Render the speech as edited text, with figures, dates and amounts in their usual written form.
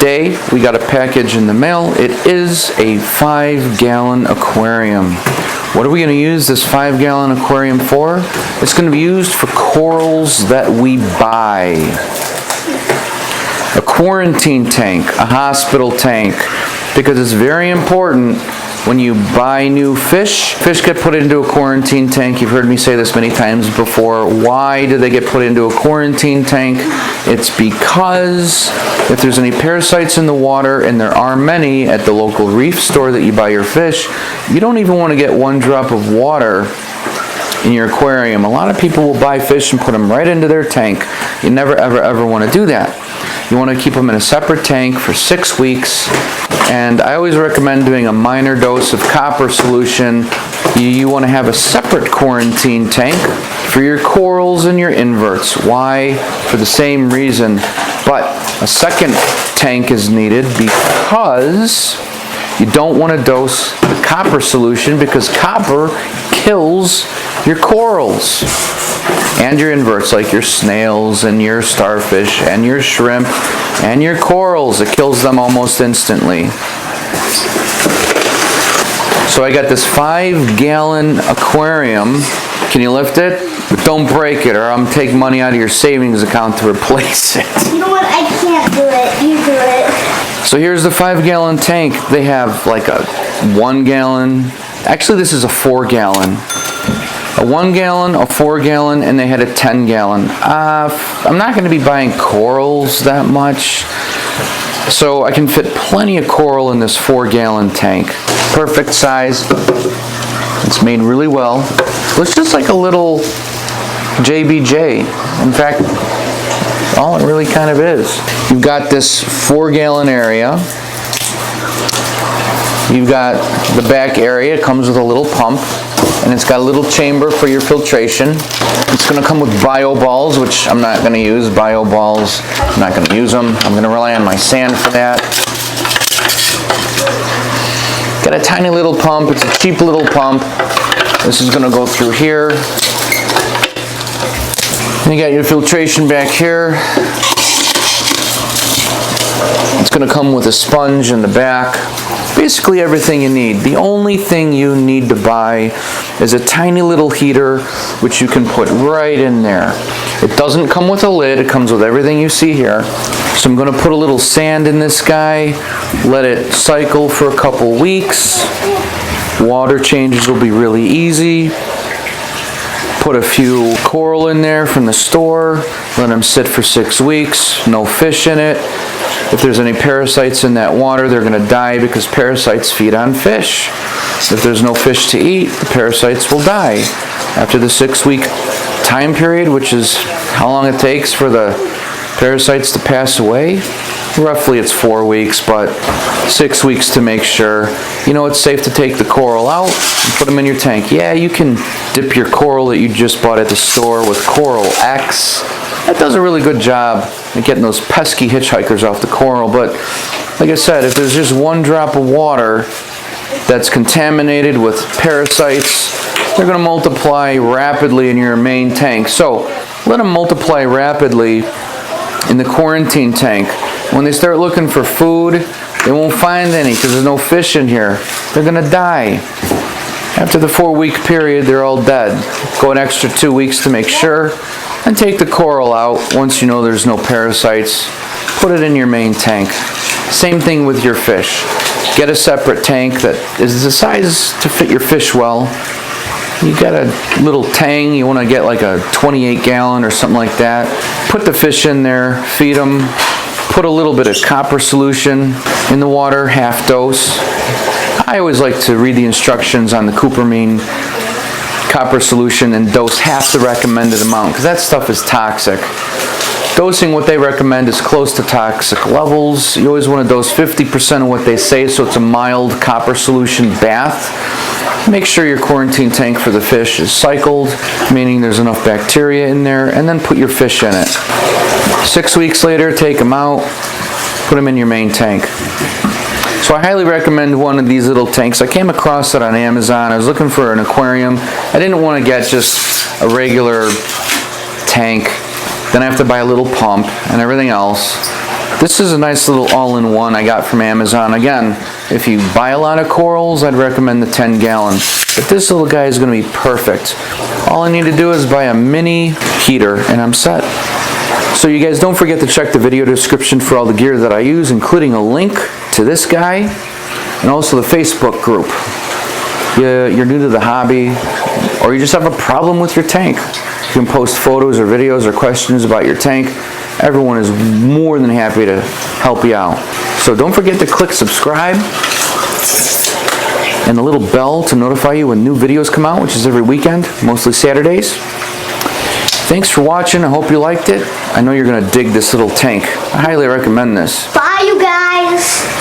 today we got a package in the mail. It is a 5-gallon aquarium. What are we going to use this 5-gallon aquarium for? It's going to be used for corals that we buy. A quarantine tank, a hospital tank, because it's very important when you buy new fish. Fish get put into a quarantine tank. You've heard me say this many times before. Why do they get put into a quarantine tank? It's because if there's any parasites in the water, and there are many at the local reef store that you buy your fish, you don't even want to get one drop of water in your aquarium. A lot of people will buy fish and put them right into their tank. You never ever want to do that. You want to keep them in a separate tank for 6 weeks, and I always recommend doing a minor dose of copper solution. You want to have a separate quarantine tank for your corals and your inverts. Why? For the same reason, but a second tank is needed because you don't want to dose the copper solution, because copper kills your corals and your inverts, like your snails and your starfish and your shrimp and your corals. It kills them almost instantly. So I got this 5-gallon aquarium. Can you lift it? But don't break it, or I'm taking money out of your savings account to replace it. You know what? I can't do it. You do it. So here's the 5-gallon tank. They have like a 1-gallon. Actually, this is a 4-gallon. A 1-gallon, a 4-gallon, and they had a 10-gallon. I'm not going to be buying corals that much, so I can fit plenty of coral in this 4-gallon tank. Perfect size. It's made really well. Looks just like a little JBJ. In fact, all it really kind of is. You've got this 4-gallon area. You've got the back area. It comes with a little pump, and it's got a little chamber for your filtration. It's going to come with bio balls, which I'm not going to use. Bio balls, I'm not going to use them. I'm going to rely on my sand for that. Got a tiny little pump. It's a cheap little pump. This is going to go through here. And you got your filtration back here. It's going to come with a sponge in the back. Basically everything you need. The only thing you need to buy is a tiny little heater, which you can put right in there. It doesn't come with a lid. It comes with everything you see here. So I'm going to put a little sand in this guy, let it cycle for a couple weeks. Water changes will be really easy. Put a few coral in there from the store, let them sit for 6 weeks, no fish in it. If there's any parasites in that water, they're going to die, because parasites feed on fish. If there's no fish to eat, the parasites will die. After the 6-week time period, which is how long it takes for the parasites to pass away, roughly it's 4 weeks, but 6 weeks to make sure. You know, it's safe to take the coral out and put them in your tank. Yeah, you can dip your coral that you just bought at the store with Coral X. That does a really good job at getting those pesky hitchhikers off the coral, but like I said, if there's just one drop of water that's contaminated with parasites, they're going to multiply rapidly in your main tank. So let them multiply rapidly in the quarantine tank. When they start looking for food, they won't find any because there's no fish in here. They're going to die. After the 4-week period, they're all dead. Go an extra 2 weeks to make sure, and take the coral out once you know there's no parasites. Put it in your main tank. Same thing with your fish. Get a separate tank that is the size to fit your fish well. You got a little tang, you want to get like a 28-gallon or something like that. Put the fish in there, feed them. Put a little bit of copper solution in the water, half dose. I always like to read the instructions on the Coopermine copper solution and dose half the recommended amount, because that stuff is toxic. Dosing what they recommend is close to toxic levels. You always want to dose 50% of what they say, so it's a mild copper solution bath. Make sure your quarantine tank for the fish is cycled, meaning there's enough bacteria in there, and then put your fish in it. 6 weeks later, take them out, put them in your main tank. So I highly recommend one of these little tanks. I came across it on Amazon. I was looking for an aquarium. I didn't want to get just a regular tank. Then I have to buy a little pump and everything else. This is a nice little all-in-one I got from Amazon. Again, if you buy a lot of corals, I'd recommend the 10-gallon. But this little guy is going to be perfect. All I need to do is buy a mini heater and I'm set. So you guys don't forget to check the video description for all the gear that I use, including a link to this guy and also the Facebook group. You're new to the hobby or you just have a problem with your tank. You can post photos or videos or questions about your tank. Everyone is more than happy to help you out. So don't forget to click subscribe and the little bell to notify you when new videos come out, which is every weekend, mostly Saturdays. Thanks for watching. I hope you liked it. I know you're going to dig this little tank. I highly recommend this. Bye, you guys.